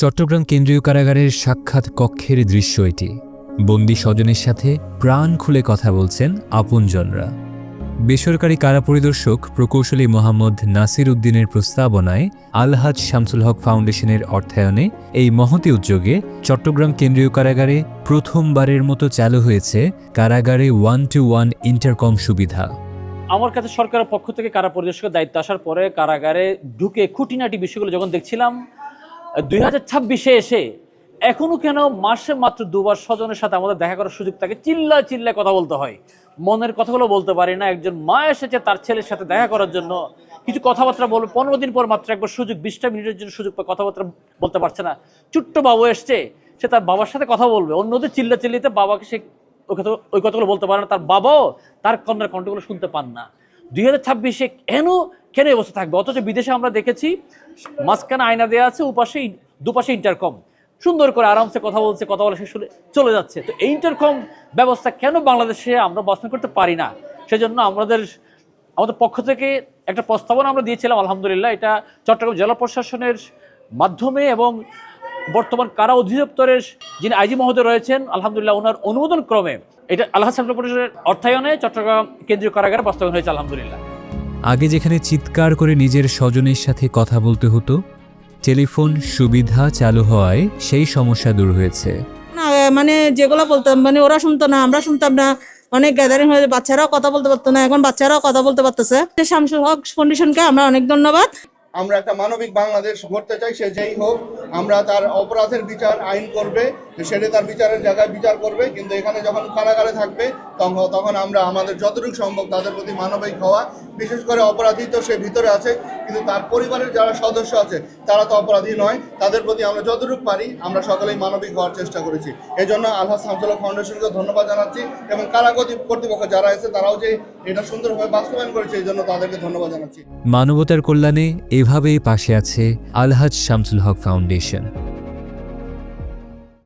চট্টগ্রাম কেন্দ্রীয় কারাগারের সাক্ষাৎ কক্ষের দৃশ্য এটি। বন্দি স্বজনের সাথে প্রাণ খুলে কথা বলছেন আপনজনরা। বেসরকারি কারা পরিদর্শক প্রকৌশলী মোহাম্মদ নাসির উদ্দিনের প্রস্তাবনায় আলহাজ শামসুল হক ফাউন্ডেশনের অর্থায়নে এই মহতি উদ্যোগে চট্টগ্রাম কেন্দ্রীয় কারাগারে প্রথমবারের মতো চালু হয়েছে কারাগারে 1-to-1 ইন্টারকম সুবিধা। আমার কাছে সরকারের পক্ষ থেকে কারা পরিদর্শকের দায়িত্ব আসার পরে কারাগারে ঢুকে খুঁটিনাটি বিষয়গুলো যখন দেখছিলাম, 2026-এ এসে এখনো কেন মাসে মাত্র 2 বার স্বজনের সাথে আমাদের দেখা করার সুযোগ থাকে, চিল্লায় কথা বলতে হয়, মনের কথাগুলো বলতে পারি না। একজন মা এসেছে তার ছেলের সাথে দেখা করার জন্য, কিছু কথাবার্তা বলবে, 15 দিন পর মাত্র একবার সুযোগ, 20টা মিনিটের জন্য সুযোগ পায়, কথাবার্তা বলতে পারছে না। ছোট্ট বাবু এসছে, সে তার বাবার সাথে কথা বলবে, অন্যদের চিল্লিতে বাবাকে সে ওই কথাগুলো বলতে পারে না, তার বাবাও তার কন্যার কণ্ঠগুলো শুনতে পান না। 2026-এ কেন অবস্থা থাকবে? অথচ বিদেশে আমরা দেখেছি মাঝখানে আয়না দেওয়া আছে, দুপাশে ইন্টারকম, সুন্দর করে আরামসে কথা বলা শেষ হলে চলে যাচ্ছে। তো এই ইন্টারকম ব্যবস্থা কেন বাংলাদেশে আমরা বাস্তবায়ন করতে পারি না? সেজন্য আমাদের পক্ষ থেকে একটা প্রস্তাবনা আমরা দিয়েছিলাম। আলহামদুলিল্লাহ এটা চট্টগ্রাম জেলা প্রশাসনের মাধ্যমে এবং বর্তমান কারা অধিদপ্তরের যিনি আইজি মহোদয় রয়েছেন, আলহামদুলিল্লাহ ওনার অনুমোদন ক্রমে এটা আলহাজ শামসুল পরিষদের অর্থায়নে চট্টগ্রাম কেন্দ্রীয় কারাগারে বাস্তবায়ন হয়েছে আলহামদুলিল্লাহ। আগে যেখানে চিৎকার করে নিজের স্বজনের সাথে কথা বলতে হতো, টেলিফোন সুবিধা চালু হওয়ায় সেই সমস্যা দূর হয়েছে। না মানে যেগুলো বলতাম ওরা শুনতো না, আমরা শুনতাম না, অনেক গ্যাদারিং হয়ে বাচ্চারাও কথা বলতে পারতো না, এখন বাচ্চারাও কথা বলতে পারতেছে। শামসুল হক ফাউন্ডেশনকে আমরা অনেক ধন্যবাদ। আমরা একটা মানবিক বাংলাদেশ গড়তে চাই, সে যেই হোক। আমরা তার অপরাধের বিচার আইন করবে, সেটা তার বিচারের জায়গায় বিচার করবে, কিন্তু এখানে যখন কারাগারে থাকবে তখন আমরা আমাদের যতটুকু সম্ভব তাদের প্রতি মানবিক হওয়া। বিশেষ করে অপরাধী তো সে ভিতরে আছে, কিন্তু তার পরিবারের যারা সদস্য আছে তারা তো অপরাধী নয়, তাদের প্রতি আমরা যতটুকু পারি আমরা সকলেই মানবিক হওয়ার চেষ্টা করেছি। এই জন্য আলহাজ শামসুল হক ফাউন্ডেশনকে ধন্যবাদ জানাচ্ছি এবং কারা কর্তৃপক্ষ যারা আছে তারাও যে এটা সুন্দরভাবে বাস্তবায়ন করেছে এই জন্য তাদেরকে ধন্যবাদ জানাচ্ছি। মানবতার কল্যাণে এভাবেই পাশে আছে আলহাজ শামসুল হক ফাউন্ডেশন।